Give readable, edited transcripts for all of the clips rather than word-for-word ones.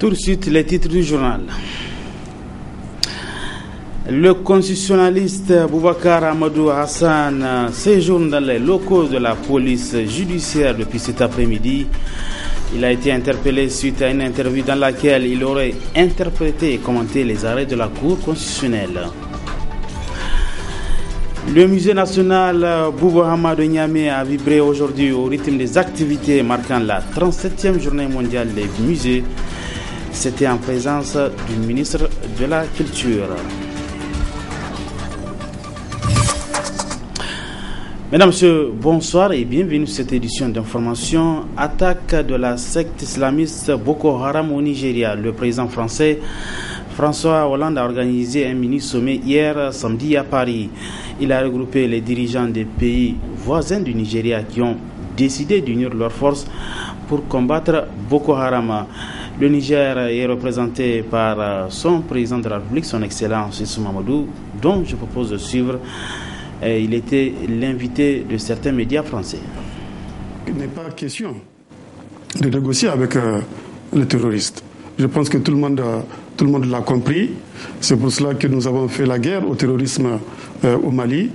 Tout de suite, les titres du journal. Le constitutionnaliste Boubacar Amadou Hassan séjourne dans les locaux de la police judiciaire depuis cet après-midi. Il a été interpellé suite à une interview dans laquelle il aurait interprété et commenté les arrêts de la Cour constitutionnelle. Le musée national Bouba Hamadou Niamey a vibré aujourd'hui au rythme des activités marquant la 37e journée mondiale des musées. C'était en présence du ministre de la Culture. Mesdames, Messieurs, bonsoir et bienvenue sur cette édition d'information. Attaque de la secte islamiste Boko Haram au Nigeria. Le président français François Hollande a organisé un mini-sommet hier samedi à Paris. Il a regroupé les dirigeants des pays voisins du Nigeria qui ont décidé d'unir leurs forces pour combattre Boko Haram. Le Niger est représenté par son président de la République, son Excellence Issou Mamadou, dont je propose de suivre. Il était l'invité de certains médias français. Il n'est pas question de négocier avec les terroristes. Je pense que tout le monde l'a compris. C'est pour cela que nous avons fait la guerre au terrorisme au Mali.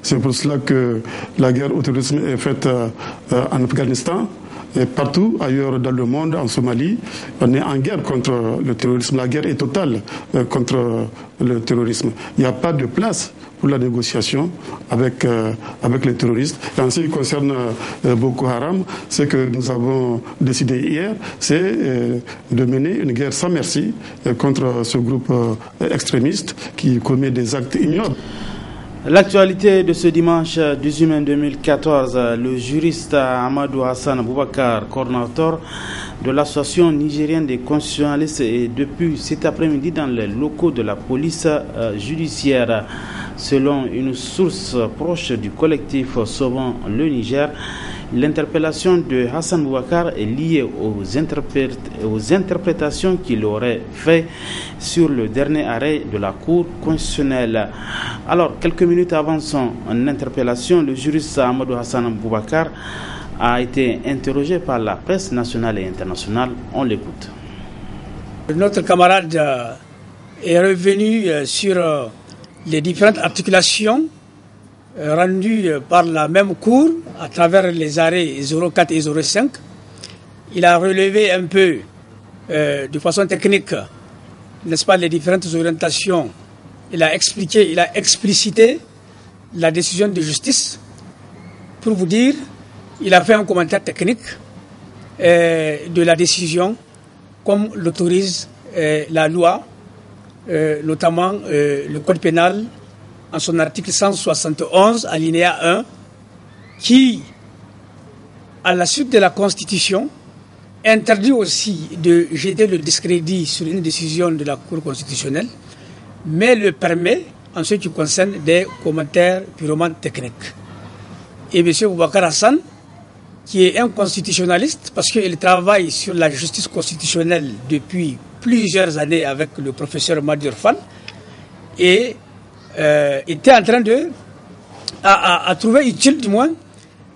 C'est pour cela que la guerre au terrorisme est faite en Afghanistan. Et partout ailleurs dans le monde, en Somalie, on est en guerre contre le terrorisme. La guerre est totale contre le terrorisme. Il n'y a pas de place pour la négociation avec les terroristes. Et en ce qui concerne Boko Haram, ce que nous avons décidé hier, c'est de mener une guerre sans merci contre ce groupe extrémiste qui commet des actes ignobles. L'actualité de ce dimanche 18 mai 2014, le juriste Amadou Hassan Boubacar, coordinateur de l'association nigérienne des constitutionnalistes, est depuis cet après-midi dans les locaux de la police judiciaire. Selon une source proche du collectif Sauvons le Niger, l'interpellation de Hassan Boubacar est liée aux interprétations qu'il aurait faites sur le dernier arrêt de la Cour constitutionnelle. Alors, quelques minutes avant son interpellation, le juriste Amadou Hassan Boubacar a été interrogé par la presse nationale et internationale. On l'écoute. Notre camarade est revenu sur les différentes articulations rendues par la même Cour à travers les arrêts 04 et 05. Il a relevé un peu de façon technique, n'est-ce pas, les différentes orientations. Il a expliqué, il a explicité la décision de justice. Pour vous dire, il a fait un commentaire technique de la décision, comme l'autorise la loi, notamment le Code pénal, en son article 171, alinéa 1, qui, à la suite de la Constitution, interdit aussi de jeter le discrédit sur une décision de la Cour constitutionnelle, mais le permet en ce qui concerne des commentaires purement techniques. Et M. Boubacar Hassan, qui est un constitutionnaliste, parce qu'il travaille sur la justice constitutionnelle depuis plusieurs années avec le professeur Madir Fall, et était en train à trouver utile, du moins,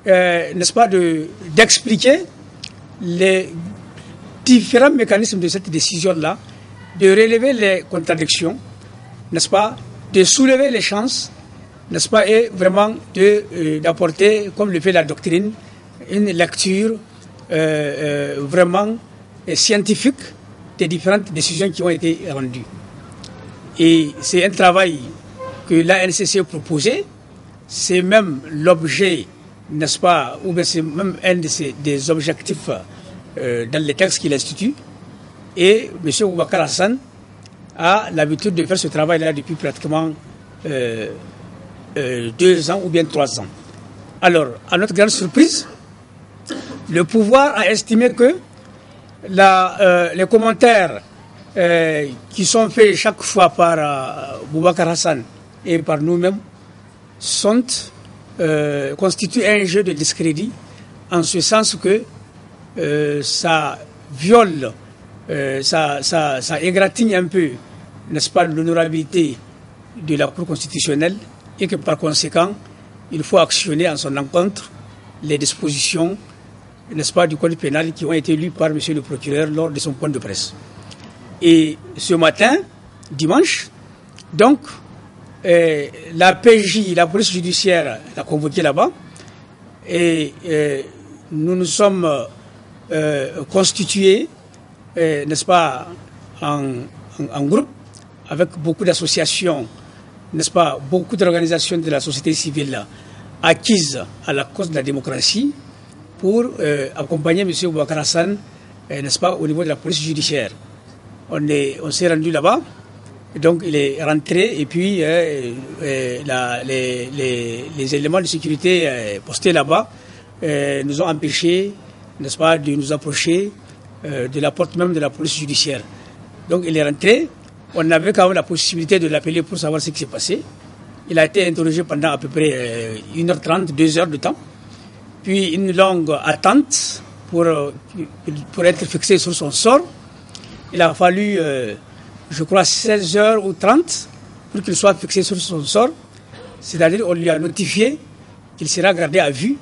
n'est-ce pas, d'expliquer les différents mécanismes de cette décision-là, de relever les contradictions, n'est-ce pas, de soulever les chances, n'est-ce pas, et vraiment d'apporter, comme le fait la doctrine, une lecture vraiment scientifique des différentes décisions qui ont été rendues. Et c'est un travail que l'ANCC a proposé, c'est même l'objet, n'est-ce pas, ou bien c'est même un des objectifs dans les textes qu'il institue. Et M. Boubacar Hassan a l'habitude de faire ce travail-là depuis pratiquement 2 ans ou bien 3 ans. Alors, à notre grande surprise, le pouvoir a estimé que les commentaires qui sont faits chaque fois par Boubacar Hassan et par nous-mêmes constituent un jeu de discrédit, en ce sens que ça viole, ça égratigne un peu, n'est-ce pas, l'honorabilité de la Cour constitutionnelle, et que par conséquent, il faut actionner en son encontre les dispositions, n'est-ce pas, du Code pénal qui ont été lues par M. le procureur lors de son point de presse. Et ce matin, dimanche, donc, la PJ, la police judiciaire, l'a convoqué là-bas. Et nous nous sommes constitués, n'est-ce pas, en groupe, avec beaucoup d'associations, n'est-ce pas, beaucoup d'organisations de la société civile acquises à la cause de la démocratie pour accompagner M. Boubacar Hassane, n'est-ce pas, au niveau de la police judiciaire. On s'est rendu là-bas, donc il est rentré et puis les éléments de sécurité postés là-bas nous ont empêchés, n'est-ce pas, de nous approcher de la porte même de la police judiciaire. Donc il est rentré, on avait quand même la possibilité de l'appeler pour savoir ce qui s'est passé. Il a été interrogé pendant à peu près 1h30, 2h de temps, puis une longue attente pour être fixé sur son sort. Il a fallu, je crois, 16h ou 30 pour qu'il soit fixé sur son sort. C'est-à-dire on lui a notifié qu'il sera gardé à vue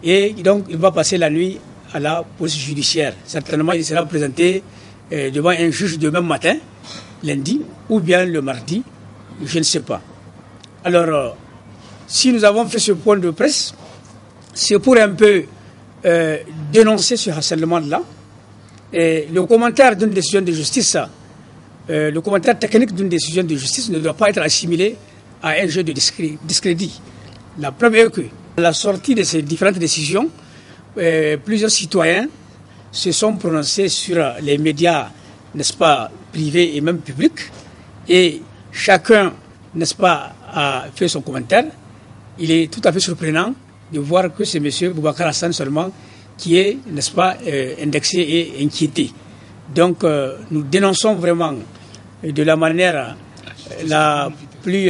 et donc il va passer la nuit à la police judiciaire. Certainement, il sera présenté devant un juge demain matin, lundi, ou bien le mardi, je ne sais pas. Alors, si nous avons fait ce point de presse, c'est pour un peu dénoncer ce harcèlement-là. Et le commentaire d'une décision de justice, le commentaire technique d'une décision de justice ne doit pas être assimilé à un jeu de discrédit. La preuve est que, à la sortie de ces différentes décisions, plusieurs citoyens se sont prononcés sur les médias, n'est-ce pas, privés et même publics, et chacun, n'est-ce pas, a fait son commentaire. Il est tout à fait surprenant de voir que c'est M. Boubacar Hassane seulement qui est, n'est-ce pas, indexé et inquiété. Donc, nous dénonçons vraiment de la manière la plus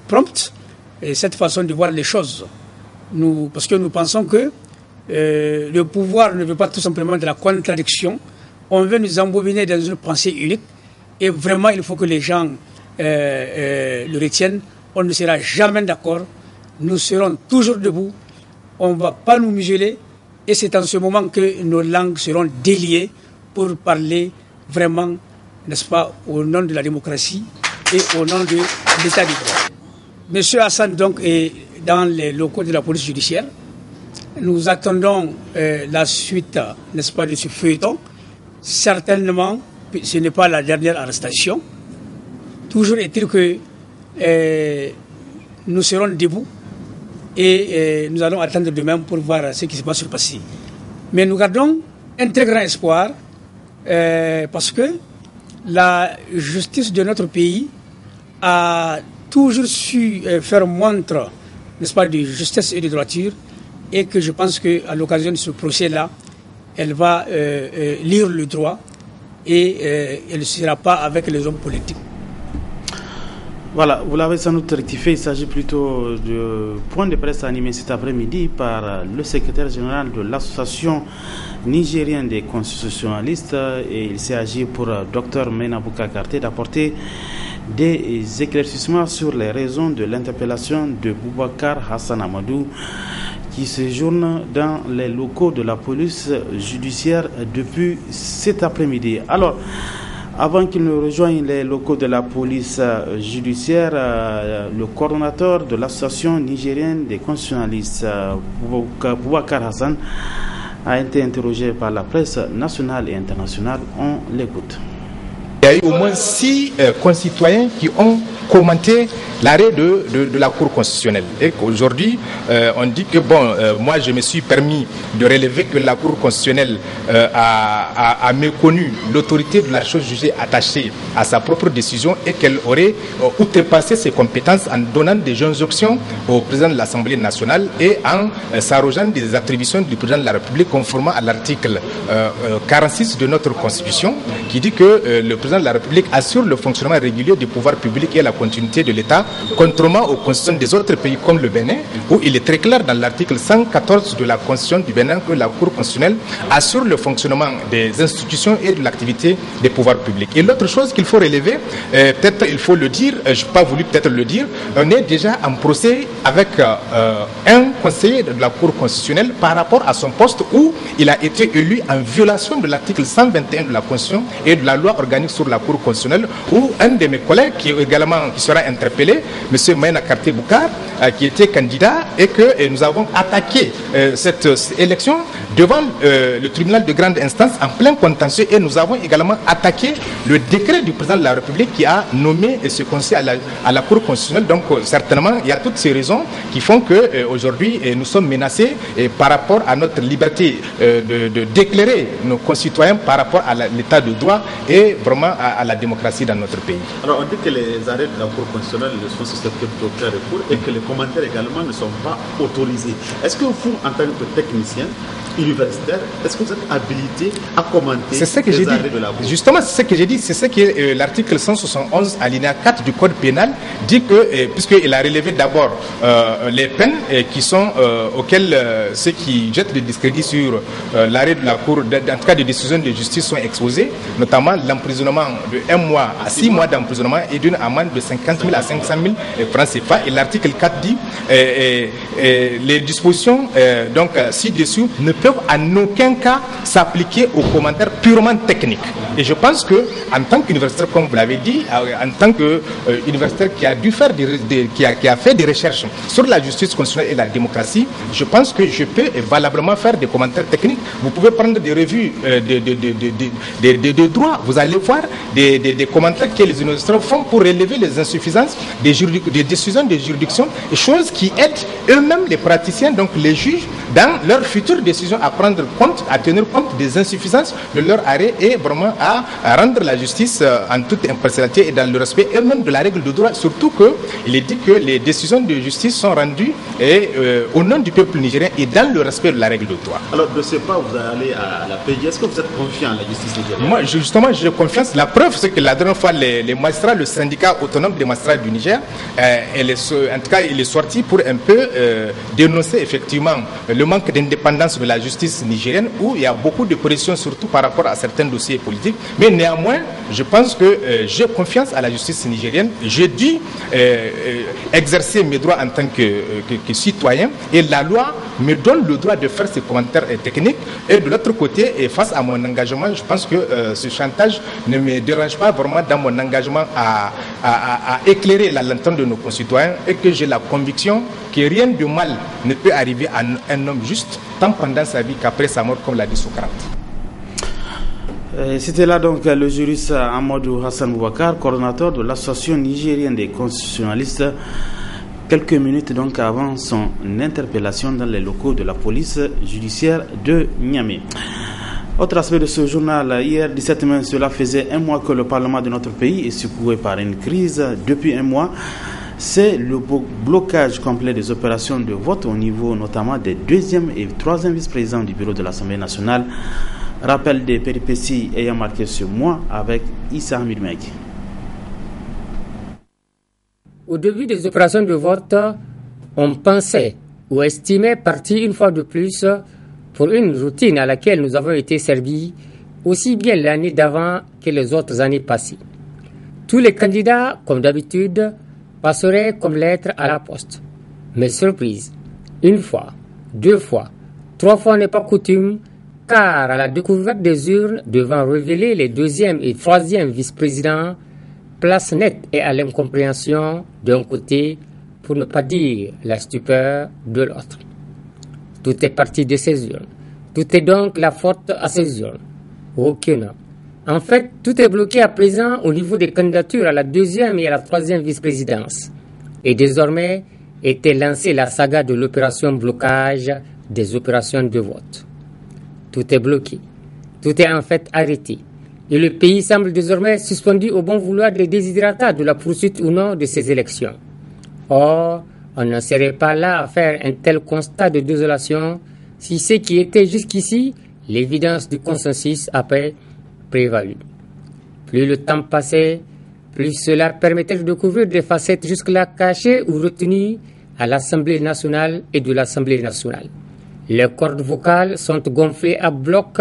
prompte cette façon de voir les choses. Parce que nous pensons que le pouvoir ne veut pas tout simplement de la contradiction. On veut nous embobiner dans une pensée unique. Et vraiment, il faut que les gens le retiennent. On ne sera jamais d'accord. Nous serons toujours debout. On ne va pas nous museler. Et c'est en ce moment que nos langues seront déliées pour parler vraiment, n'est-ce pas, au nom de la démocratie et au nom de l'état de droit. Monsieur Hassane, donc, est dans les locaux de la police judiciaire. Nous attendons la suite, n'est-ce pas, de ce feuilleton. Certainement, ce n'est pas la dernière arrestation. Toujours est-il que nous serons debout et nous allons attendre demain pour voir ce qui se passe passer. Mais nous gardons un très grand espoir parce que la justice de notre pays a toujours su faire montre, n'est-ce pas, de justesse et de droiture, et que je pense qu'à l'occasion de ce procès-là, elle va lire le droit et elle ne sera pas avec les hommes politiques. Voilà, vous l'avez sans doute rectifié, il s'agit plutôt de point de presse animé cet après-midi par le secrétaire général de l'association nigérienne des constitutionnalistes, et il s'agit pour Dr Maina Boubacar d'apporter des éclaircissements sur les raisons de l'interpellation de Boubacar Hassane Amadou qui séjourne dans les locaux de la police judiciaire depuis cet après-midi. Alors, avant qu'il ne rejoigne les locaux de la police judiciaire, le coordonnateur de l'association nigérienne des constitutionnalistes, Boubacar Hassane, a été interrogé par la presse nationale et internationale. On l'écoute. Il y a eu au moins 6 concitoyens qui ont commenté l'arrêt de la Cour constitutionnelle. Et qu'aujourd'hui, on dit que, moi je me suis permis de relever que la Cour constitutionnelle a méconnu l'autorité de la chose jugée attachée à sa propre décision et qu'elle aurait outrepassé ses compétences en donnant des injonctions au président de l'Assemblée nationale et en s'arrogeant des attributions du président de la République conformément à l'article 46 de notre Constitution qui dit que le président de la République assure le fonctionnement régulier du pouvoir public et la continuité de l'État, contrairement aux constitutions des autres pays comme le Bénin, où il est très clair dans l'article 114 de la Constitution du Bénin que la Cour constitutionnelle assure le fonctionnement des institutions et de l'activité des pouvoirs publics. Et l'autre chose qu'il faut relever, peut-être il faut le dire, je n'ai pas voulu peut-être le dire, on est déjà en procès avec un conseiller de la Cour constitutionnelle par rapport à son poste où il a été élu en violation de l'article 121 de la Constitution et de la loi organique sur la Cour constitutionnelle, où un de mes collègues qui sera interpellé, M. Maïna Karté Boukar, qui était candidat, et que nous avons attaqué cette élection devant le tribunal de grande instance en plein contentieux, et nous avons également attaqué le décret du président de la République qui a nommé ce conseil à la Cour constitutionnelle. Donc certainement il y a toutes ces raisons qui font que aujourd'hui nous sommes menacés par rapport à notre liberté d'éclairer nos concitoyens par rapport à l'état de droit et vraiment à la démocratie dans notre pays. Alors on dit que les arrêts de la Cour constitutionnelle ne sont susceptibles d'aucun recours et que les commentaires également ne sont pas autorisés. Est-ce que vous, en tant que technicien universitaire, est-ce que vous êtes habilité à commenter les arrêts de la Cour? Justement, c'est ce que j'ai dit, c'est ce que l'article 171 alinéa 4 du Code pénal dit que, puisqu'il a relevé d'abord les peines qui sont auxquelles ceux qui jettent le discrédit sur l'arrêt de la Cour, en tout cas des décisions de justice, sont exposés, notamment l'emprisonnement de 1 mois à 6 mois d'emprisonnement et d'une amende de 50 000 à 500 000 francs CFA. Et l'article 4 dit les dispositions donc ci-dessus ne peuvent en aucun cas s'appliquer aux commentaires purement techniques. Et je pense que, en tant qu'universitaire, comme vous l'avez dit, en tant qu'universitaire qui a dû faire qui a fait des recherches sur la justice constitutionnelle et la démocratie, je pense que je peux valablement faire des commentaires techniques. Vous pouvez prendre des revues de droit, vous allez voir des commentaires que les universitaires font pour relever les insuffisances des décisions de juridiction, et choses qui aident eux-mêmes les praticiens, donc les juges, dans leurs futures décisions à prendre compte, à tenir compte des insuffisances de leur arrêt et vraiment à rendre la justice en toute impartialité et dans le respect eux-mêmes de la règle de droit, surtout qu'il est dit que les décisions de justice sont rendues au nom du peuple nigérien et dans le respect de la règle de droit. Alors de ce pas, vous allez à la PJ. Est-ce que vous êtes confiant en la justice nigérienne? Moi, justement, j'ai confiance. La preuve, c'est que la dernière fois, les magistrats, le syndicat autonome des magistrats du Niger, en tout cas, il est sorti pour un peu dénoncer effectivement le manque d'indépendance de la justice nigérienne, où il y a beaucoup de pression, surtout par rapport à certains dossiers politiques. Mais néanmoins, je pense que j'ai confiance à la justice nigérienne. J'ai dû exercer mes droits en tant que citoyen, et la loi me donne le droit de faire ces commentaires techniques. Et de l'autre côté, et face à mon engagement, je pense que ce chantage ne me dérange pas vraiment dans mon engagement à éclairer la lanterne de nos concitoyens, et que j'ai la conviction que rien de mal ne peut arriver à un homme juste, tant pendant sa vie qu'après sa mort, comme l'a dit Socrate. C'était là donc le juriste Amadou Hassan Boubacar, coordonnateur de l'association nigérienne des constitutionnalistes, quelques minutes donc avant son interpellation dans les locaux de la police judiciaire de Niamey. Autre aspect de ce journal, hier 17 mai, cela faisait 1 mois que le Parlement de notre pays est secoué par une crise. Depuis 1 mois, c'est le blocage complet des opérations de vote au niveau notamment des 2e et 3e vice-présidents du bureau de l'Assemblée nationale. Rappel des péripéties ayant marqué ce mois avec Issa Hamid Meki. Au début des opérations de vote, on pensait ou estimait partir une fois de plus pour une routine à laquelle nous avons été servis aussi bien l'année d'avant que les autres années passées. Tous les candidats, comme d'habitude, passeraient comme lettres à la poste. Mais surprise, 1 fois, 2 fois, 3 fois n'est pas coutume, car à la découverte des urnes devant révéler les 2e et 3e vice-présidents, place nette et à l'incompréhension d'un côté, pour ne pas dire la stupeur de l'autre. Tout est parti de ces urnes. Tout est donc la faute à ces urnes. Aucune. En fait, tout est bloqué à présent au niveau des candidatures à la 2e et à la 3e vice-présidence. Et désormais, était lancée la saga de l'opération blocage des opérations de vote. Tout est bloqué. Tout est en fait arrêté. Et le pays semble désormais suspendu au bon vouloir des desiderata de la poursuite ou non de ces élections. Or, on ne serait pas là à faire un tel constat de désolation si ce qui était jusqu'ici l'évidence du consensus avait prévalu. Plus le temps passait, plus cela permettait de découvrir des facettes jusque-là cachées ou retenues à l'Assemblée nationale et de l'Assemblée nationale. Les cordes vocales sont gonflées à bloc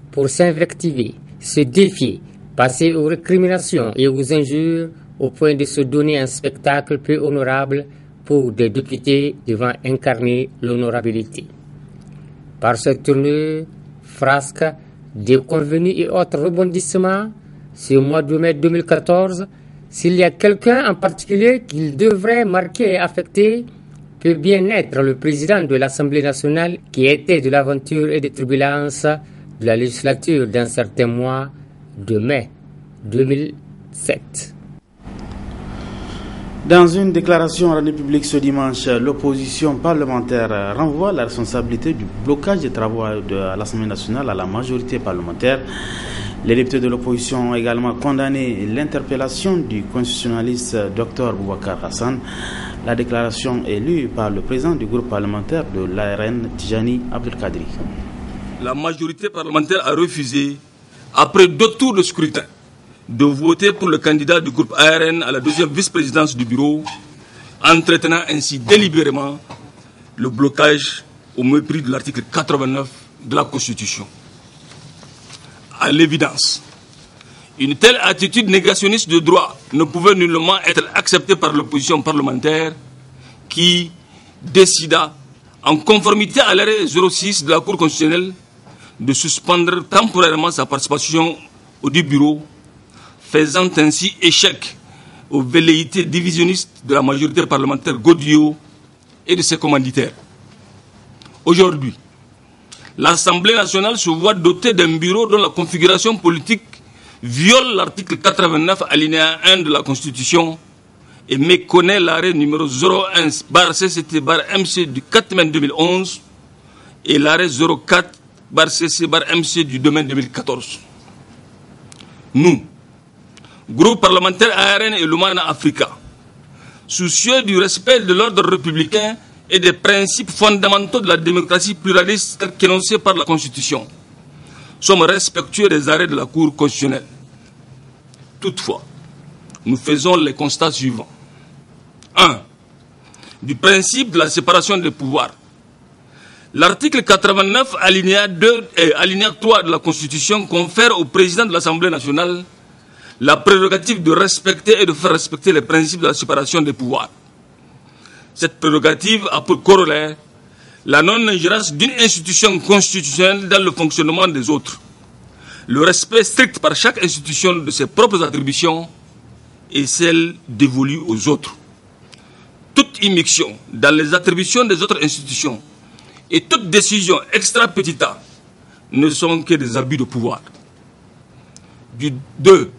pour s'invectiver, se défier, passer aux récriminations et aux injures au point de se donner un spectacle peu honorable pour des députés devant incarner l'honorabilité. Par cette tournure, frasques, déconvenus et autres rebondissements, ce mois de mai 2014, s'il y a quelqu'un en particulier qu'il devrait marquer et affecter, peut bien être le président de l'Assemblée nationale qui était de l'aventure et des turbulences de la législature d'un certain mois de mai 2007. Dans une déclaration rendue publique ce dimanche, l'opposition parlementaire renvoie la responsabilité du blocage des travaux de l'Assemblée nationale à la majorité parlementaire. Les députés de l'opposition ont également condamné l'interpellation du constitutionnaliste Dr Boubacar Hassan. La déclaration est lue par le président du groupe parlementaire de l'ARN, Tijani Abdelkadri. La majorité parlementaire a refusé, après 2 tours de scrutin, de voter pour le candidat du groupe ARN à la 2e vice-présidence du bureau, entretenant ainsi délibérément le blocage au mépris de l'article 89 de la Constitution. À l'évidence, une telle attitude négationniste de droit ne pouvait nullement être acceptée par l'opposition parlementaire qui décida, en conformité à l'arrêt 06 de la Cour constitutionnelle, de suspendre temporairement sa participation au bureau, faisant ainsi échec aux velléités divisionnistes de la majorité parlementaire Godillot et de ses commanditaires. Aujourd'hui, l'Assemblée nationale se voit dotée d'un bureau dont la configuration politique viole l'article 89 alinéa 1 de la Constitution et méconnaît l'arrêt numéro 01/CCT/MC du 4 mai 2011 et l'arrêt 04/CC/MC du 2 mai 2014. Nous, groupe parlementaire ARN et Lumana Africa, soucieux du respect de l'ordre républicain et des principes fondamentaux de la démocratie pluraliste tels qu'énoncés par la Constitution, sommes respectueux des arrêts de la Cour constitutionnelle. Toutefois, nous faisons les constats suivants. 1. Du principe de la séparation des pouvoirs. L'article 89, alinéa 2 et alinéa 3 de la Constitution confère au président de l'Assemblée nationale la prérogative de respecter et de faire respecter les principes de la séparation des pouvoirs. Cette prérogative a pour corollaire la non-ingérence d'une institution constitutionnelle dans le fonctionnement des autres, le respect strict par chaque institution de ses propres attributions et celles dévolues aux autres. Toute immixtion dans les attributions des autres institutions et toute décision extra petita ne sont que des abus de pouvoir. 2.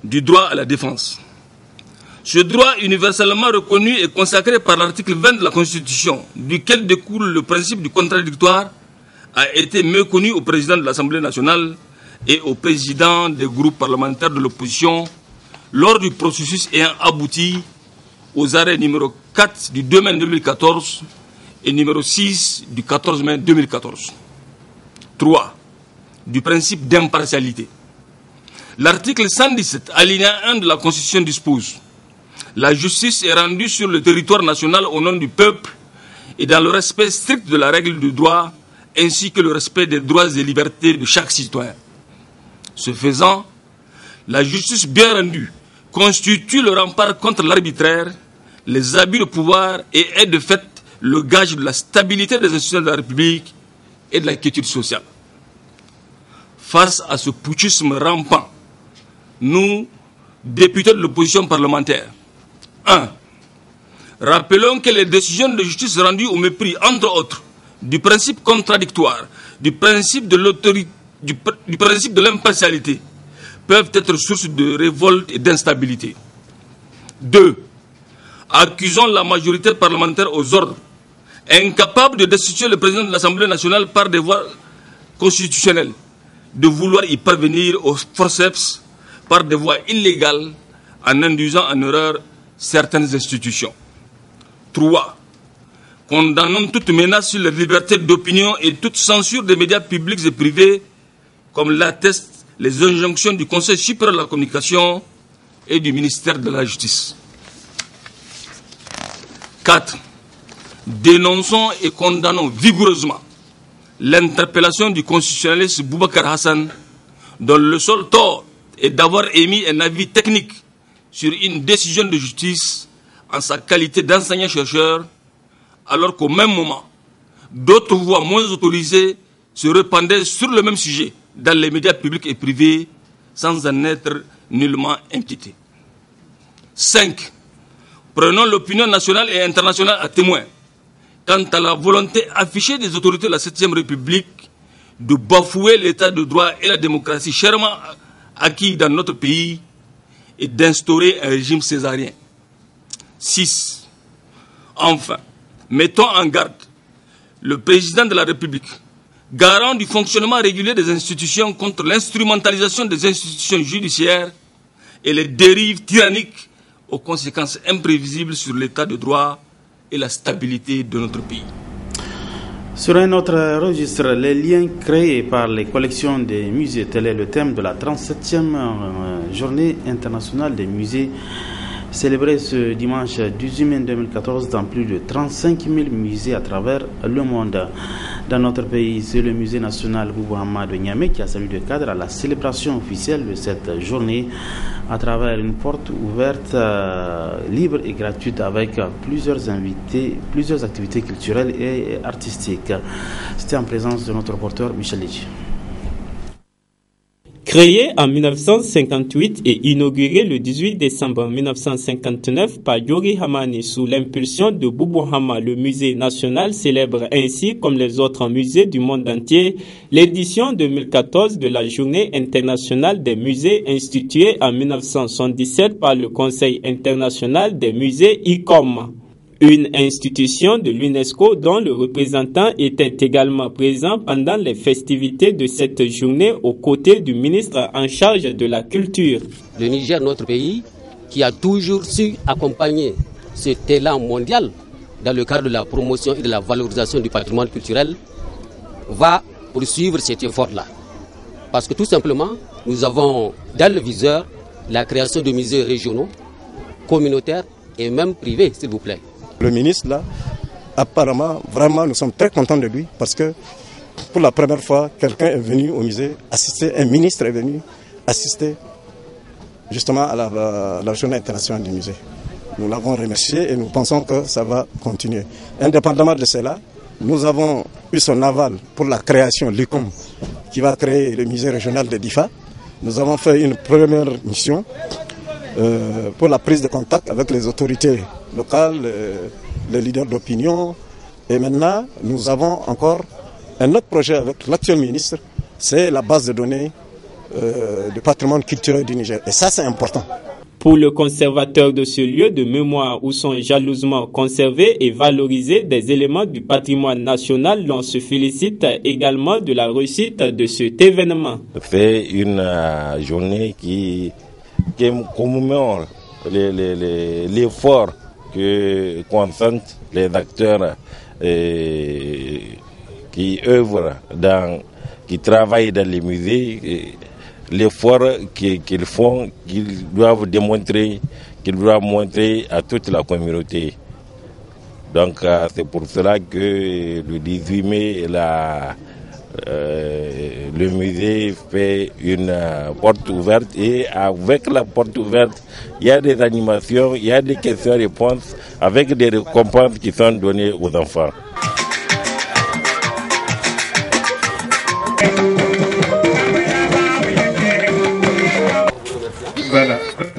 Du droit à la défense. Ce droit universellement reconnu et consacré par l'article 20 de la Constitution, duquel découle le principe du contradictoire, a été méconnu au président de l'Assemblée nationale et au président des groupes parlementaires de l'opposition lors du processus ayant abouti aux arrêts numéro 4 du 2 mai 2014 et numéro 6 du 14 mai 2014. 3. Du principe d'impartialité. L'article 117, alinéa 1 de la Constitution dispose: la justice est rendue sur le territoire national au nom du peuple et dans le respect strict de la règle du droit, ainsi que le respect des droits et libertés de chaque citoyen. Ce faisant, la justice bien rendue constitue le rempart contre l'arbitraire, les abus de pouvoir et est de fait le gage de la stabilité des institutions de la République et de la quiétude sociale. Face à ce putschisme rampant, nous, députés de l'opposition parlementaire, 1. Rappelons que les décisions de justice rendues au mépris, entre autres, du principe contradictoire, du principe de l'autorité, du principe de l'impartialité, peuvent être source de révolte et d'instabilité. 2. Accusons la majorité parlementaire aux ordres, incapable de destituer le président de l'Assemblée nationale par des voies constitutionnelles, de vouloir y parvenir au forceps par des voies illégales en induisant en erreur certaines institutions. 3. Condamnons toute menace sur la liberté d'opinion et toute censure des médias publics et privés, comme l'attestent les injonctions du Conseil supérieur de la communication et du ministère de la Justice. 4. Dénonçons et condamnons vigoureusement l'interpellation du constitutionnaliste Boubacar Hassan, dont le seul tort est d'avoir émis un avis technique sur une décision de justice en sa qualité d'enseignant-chercheur, alors qu'au même moment, d'autres voix moins autorisées se répandaient sur le même sujet dans les médias publics et privés sans en être nullement inquiétés. 5. Prenons l'opinion nationale et internationale à témoin quant à la volonté affichée des autorités de la 7e République de bafouer l'état de droit et la démocratie chèrement acquis dans notre pays et d'instaurer un régime césarien. 6. Enfin, mettons en garde le président de la République, garant du fonctionnement régulier des institutions, contre l'instrumentalisation des institutions judiciaires et les dérives tyranniques aux conséquences imprévisibles sur l'état de droit et la stabilité de notre pays. Sur un autre registre, les liens créés par les collections des musées, tel est le thème de la 37e journée internationale des musées, célébrée ce dimanche 18 mai 2014 dans plus de 35 000 musées à travers le monde. Dans notre pays, c'est le musée national Boubou Hama de Niamey qui a servi de cadre à la célébration officielle de cette journée à travers une porte ouverte, libre et gratuite avec plusieurs invités, plusieurs activités culturelles et artistiques. C'était en présence de notre reporter Michel Lidji. Créé en 1958 et inauguré le 18 décembre 1959 par Yori Hamani sous l'impulsion de Boubou Hama, le musée national célèbre ainsi comme les autres musées du monde entier l'édition 2014 de la Journée internationale des musées instituée en 1977 par le Conseil international des musées ICOM. Une institution de l'UNESCO dont le représentant était également présent pendant les festivités de cette journée aux côtés du ministre en charge de la culture. Le Niger, notre pays, qui a toujours su accompagner cet élan mondial dans le cadre de la promotion et de la valorisation du patrimoine culturel, va poursuivre cet effort-là. Parce que tout simplement, nous avons dans le viseur la création de musées régionaux, communautaires et même privés, s'il vous plaît. Le ministre, là, apparemment, vraiment, nous sommes très contents de lui parce que pour la première fois, quelqu'un est venu au musée assister, un ministre est venu assister justement à la journée internationale du musée. Nous l'avons remercié et nous pensons que ça va continuer. Indépendamment de cela, nous avons eu son aval pour la création, l'ICOM, qui va créer le musée régional de Difa. Nous avons fait une première mission pour la prise de contact avec les autorités locales, les leaders d'opinion. Et maintenant, nous avons encore un autre projet avec l'actuel ministre, c'est la base de données du patrimoine culturel du Niger. Et ça, c'est important. Pour le conservateur de ce lieu de mémoire où sont jalousement conservés et valorisés des éléments du patrimoine national, l'on se félicite également de la réussite de cet événement. C'est une journée qui commémore l'effort que consentent les acteurs qui œuvrent qui travaillent dans les musées, l'effort qu'ils font, qu'ils doivent montrer à toute la communauté. Donc c'est pour cela que le 18 mai, le musée fait une porte ouverte et avec la porte ouverte, il y a des animations, il y a des questions-réponses avec des récompenses qui sont données aux enfants.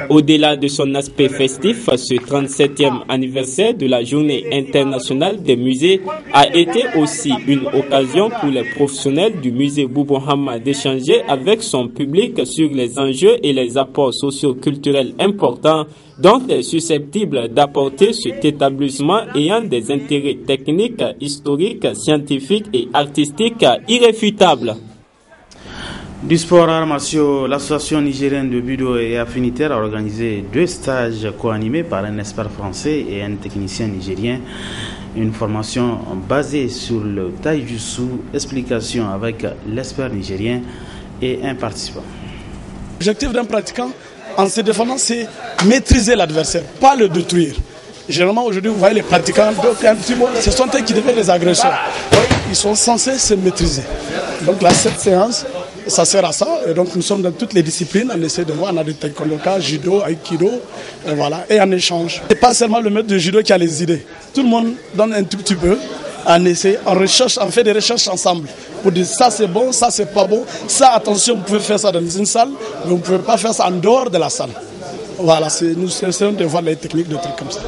Au-delà de son aspect festif, ce 37e anniversaire de la Journée internationale des musées a été aussi une occasion pour les professionnels du musée Boubou Hama d'échanger avec son public sur les enjeux et les apports socio-culturels importants dont est susceptible d'apporter cet établissement ayant des intérêts techniques, historiques, scientifiques et artistiques irréfutables. Du sport arts martiaux, l'association nigérienne de budo et affinitaire a organisé 2 stages co-animés par un expert français et un technicien nigérien. Une formation basée sur le taijutsu, explication avec l'expert nigérien et un participant. L'objectif d'un pratiquant en se défendant, c'est maîtriser l'adversaire, pas le détruire. Généralement aujourd'hui, vous voyez les pratiquants, ce sont eux qui deviennent les agresseurs. Ils sont censés se maîtriser. Donc là, cette séance ça sert à ça. Et donc nous sommes dans toutes les disciplines, on essaie de voir, on a des taekwondo, judo, aikido, voilà, et en échange. C'est pas seulement le maître de judo qui a les idées. Tout le monde donne un tout petit peu, on essaie, on recherche, on fait des recherches ensemble pour dire ça c'est bon, ça c'est pas bon, ça attention, vous pouvez faire ça dans une salle, mais vous ne pouvez pas faire ça en dehors de la salle. Voilà, nous essayons de voir les techniques, de trucs comme ça.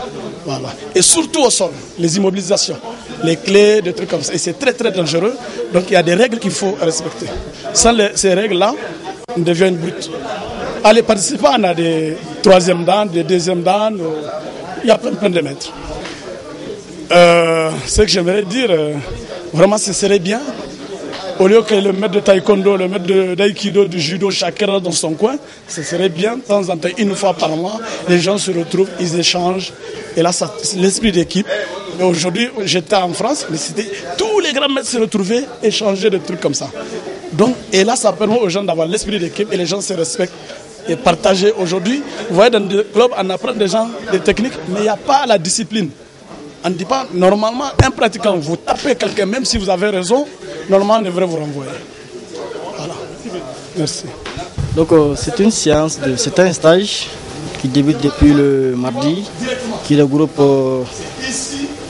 Voilà. Et surtout au sol, les immobilisations, les clés, des trucs comme ça. Et c'est très très dangereux. Donc il y a des règles qu'il faut respecter. Sans ces règles-là, on devient une brute. À les participants, on a des troisième dan, des deuxième dan, il y a plein de maîtres. Ce que j'aimerais dire, vraiment ce serait bien, au lieu que le maître de taekwondo, le maître d'aïkido, du judo, chacun dans son coin, ce serait bien, de temps en temps, une fois par mois, les gens se retrouvent, ils échangent. Et là, c'est l'esprit d'équipe. Aujourd'hui, j'étais en France, mais c'était tous les grands maîtres se retrouvaient, échanger des trucs comme ça. Donc, et là, ça permet aux gens d'avoir l'esprit d'équipe et les gens se respectent et partager. Aujourd'hui, vous voyez, dans des clubs, on apprend des gens des techniques, mais il n'y a pas la discipline. On ne dit pas, normalement, un pratiquant, vous tapez quelqu'un, même si vous avez raison, normalement, on devrait vous renvoyer. Voilà. Merci. Donc, c'est un stage qui débute depuis le mardi, qui regroupe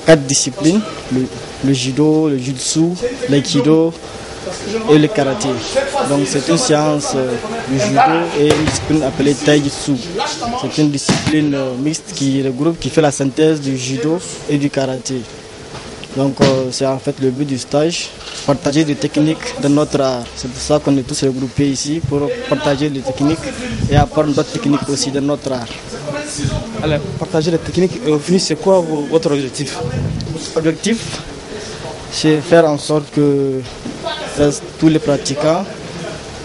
4 disciplines, le judo, le jutsu, l'aïkido et le karaté. Donc c'est une séance de judo et une discipline appelée taijutsu. C'est une discipline mixte qui fait la synthèse du judo et du karaté. Donc c'est en fait le but du stage, partager des techniques de notre art. C'est pour ça qu'on est tous regroupés ici, pour partager les techniques et apprendre d'autres techniques aussi de notre art. Alors, partager les techniques, et au final, c'est quoi votre objectif? L'objectif, c'est faire en sorte que tous les pratiquants,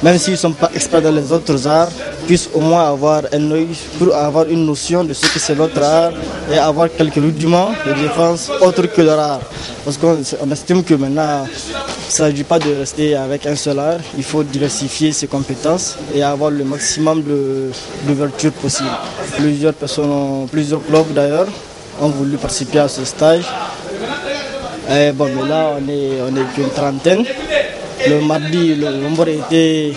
même s'ils ne sont pas experts dans les autres arts, puissent au moins avoir un œil pour avoir une notion de ce que c'est l'autre art et avoir quelques rudiments de défense autres que leur art. Parce qu'on estime que maintenant, il ne s'agit pas de rester avec un seul art, il faut diversifier ses compétences et avoir le maximum d'ouverture possible. Plusieurs personnes, plusieurs clubs d'ailleurs, ont voulu participer à ce stage. Et bon, mais là, on est qu'une trentaine. Le mardi, le nombre était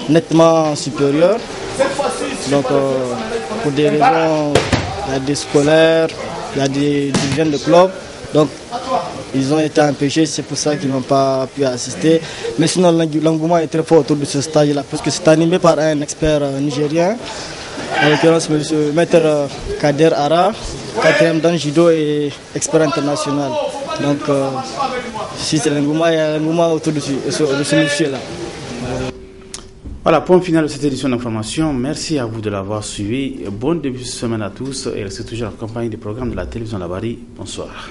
nettement supérieur. Donc, pour des raisons, il y a des scolaires, il y a des jeunes de club. Donc, ils ont été empêchés, c'est pour ça qu'ils n'ont pas pu assister. Mais sinon, l'engouement est très fort autour de ce stage-là, parce que c'est animé par un expert nigérien, en l'occurrence M. Maître Kader Ara, 4e dan judo et expert international. Donc, si c'est l'engouement, il y a l'engouement autour de ce monsieur-là. Voilà, point final de cette édition d'information. Merci à vous de l'avoir suivi. Bon début de semaine à tous et restez toujours en compagnie des programmes de la télévision Labari. Bonsoir.